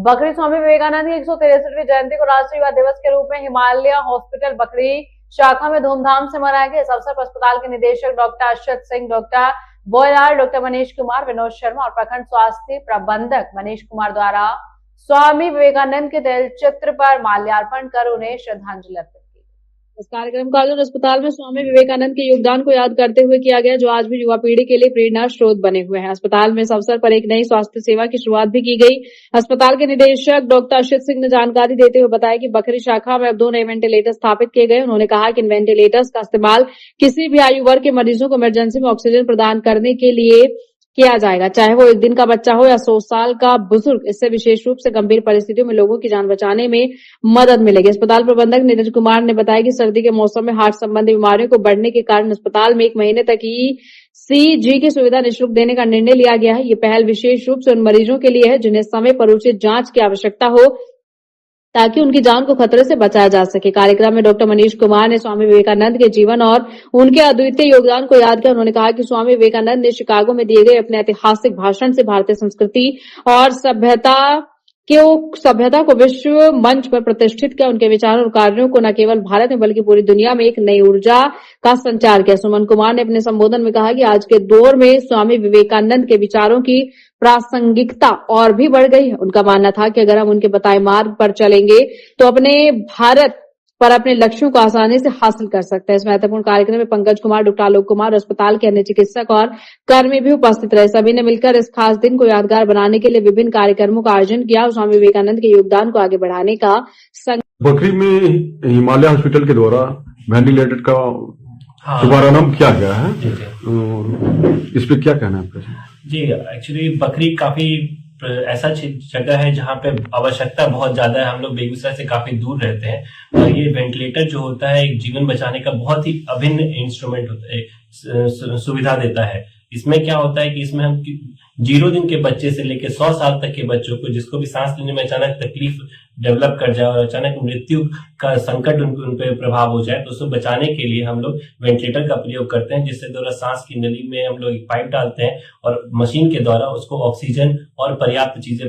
बकरी स्वामी विवेकानंद की 163वीं जयंती को राष्ट्रीय युवा दिवस के रूप में हिमालय हॉस्पिटल बकरी शाखा में धूमधाम से मनाया गया। इस अवसर पर अस्पताल के निदेशक doctor Arshad Singh, doctor Boylar, doctor Manish Kumar, Vinod Sharma और प्रखंड स्वास्थ्य प्रबंधक मनीष कुमार द्वारा स्वामी विवेकानंद के तैल चित्र पर माल्यार्पण कर उन्हें श्रद्धांजलि अर्पित की। इस कार्यक्रम का आयोजन अस्पताल में स्वामी विवेकानंद के योगदान को याद करते हुए किया गया, जो आज भी युवा पीढ़ी के लिए प्रेरणा स्रोत बने हुए हैं। अस्पताल में इस अवसर पर एक नई स्वास्थ्य सेवा की शुरुआत भी की गई। अस्पताल के निदेशक डॉक्टर अरशद सिंह ने जानकारी देते हुए बताया कि बकरी शाखा में अब 2 नए वेंटिलेटर स्थापित किए गए। उन्होंने कहा कि इन वेंटिलेटर्स का इस्तेमाल किसी भी आयु वर्ग के मरीजों को इमरजेंसी में ऑक्सीजन प्रदान करने के लिए किया जाएगा, चाहे वो 1 दिन का बच्चा हो या 100 साल का बुजुर्ग। इससे विशेष रूप से गंभीर परिस्थितियों में लोगों की जान बचाने में मदद मिलेगी। अस्पताल प्रबंधक नीरज कुमार ने बताया कि सर्दी के मौसम में हार्ट संबंधी बीमारियों को बढ़ने के कारण अस्पताल में 1 महीने तक ECG की सुविधा निःशुल्क देने का निर्णय लिया गया है। ये पहल विशेष रूप से उन मरीजों के लिए है जिन्हें समय पर उचित जांच की आवश्यकता हो, ताकि उनकी जान को खतरे से बचाया जा सके। कार्यक्रम में डॉक्टर मनीष कुमार ने स्वामी विवेकानंद के जीवन और उनके अद्वितीय योगदान को याद किया। उन्होंने कहा कि स्वामी विवेकानंद ने शिकागो में दिए गए अपने ऐतिहासिक भाषण से भारतीय संस्कृति और सभ्यता को विश्व मंच पर प्रतिष्ठित किया। उनके विचारों और कार्यों को न केवल भारत में बल्कि पूरी दुनिया में एक नई ऊर्जा का संचार किया। सुमन कुमार ने अपने संबोधन में कहा कि आज के दौर में स्वामी विवेकानंद के विचारों की प्रासंगिकता और भी बढ़ गई है। उनका मानना था कि अगर हम उनके बताए मार्ग पर चलेंगे तो अपने भारत पर अपने लक्ष्यों को आसानी से हासिल कर सकते हैं। इस महत्वपूर्ण कार्यक्रम में पंकज कुमार, डॉक्टर आलोक कुमार, अस्पताल के अन्य चिकित्सक और कर्मी भी उपस्थित रहे। सभी ने मिलकर इस खास दिन को यादगार बनाने के लिए विभिन्न कार्यक्रमों का आयोजन किया और स्वामी विवेकानंद के योगदान को आगे बढ़ाने का बकरी में हिमालय हॉस्पिटल के द्वारा वेंटिलेटर का शुभारंभ किया गया है। इस पे क्या कहना है आपका? जी, एक्चुअली बकरी काफी ऐसा जगह है जहाँ पे आवश्यकता बहुत ज्यादा है। हम लोग बेगूसराय से काफी दूर रहते हैं और ये वेंटिलेटर जो होता है एक जीवन बचाने का बहुत ही अभिन्न इंस्ट्रूमेंट होता है, सुविधा देता है। इसमें क्या होता है कि इसमें हम 0 दिन के बच्चे से लेकर 100 साल तक के बच्चों को, जिसको भी सांस लेने में अचानक तकलीफ डेवलप कर जाए और अचानक मृत्यु का संकट उन पे प्रभाव हो जाए, तो उसको बचाने के लिए हम लोग वेंटिलेटर का प्रयोग करते हैं, जिससे द्वारा सांस की नली में हम लोग एक पाइप डालते हैं और मशीन के द्वारा उसको ऑक्सीजन और पर्याप्त चीजें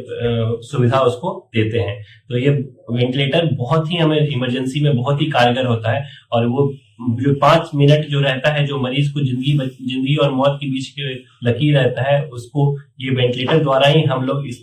सुविधा उसको देते हैं। तो ये वेंटिलेटर बहुत ही हमें इमरजेंसी में बहुत ही कारगर होता है और वो जो 5 मिनट जो रहता है, जो मरीज को जिंदगी और मौत के बीच के लकीर रहता है, उसको ये वेंटिलेटर द्वारा ही हम लोग इस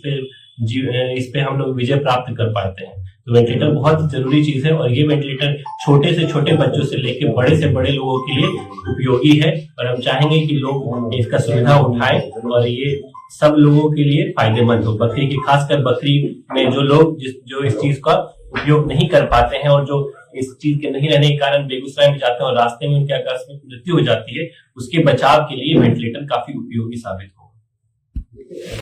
पे हम लोग विजय प्राप्त कर पाते हैं। तो वेंटिलेटर बहुत जरूरी चीज है और ये वेंटिलेटर छोटे से छोटे बच्चों से लेकर बड़े से बड़े लोगों के लिए उपयोगी है और हम चाहेंगे कि लोग इसका सुविधा उठाएं और ये सब लोगों के लिए फायदेमंद हो। बकरी की, खासकर बकरी में जो लोग जो इस चीज का उपयोग नहीं कर पाते हैं और जो इस चीज के नहीं रहने के कारण बेगूसराय में जाते हैं और रास्ते में उनके आकस्मिक मृत्यु हो जाती है, उसके बचाव के लिए वेंटिलेटर काफी उपयोगी साबित होगा।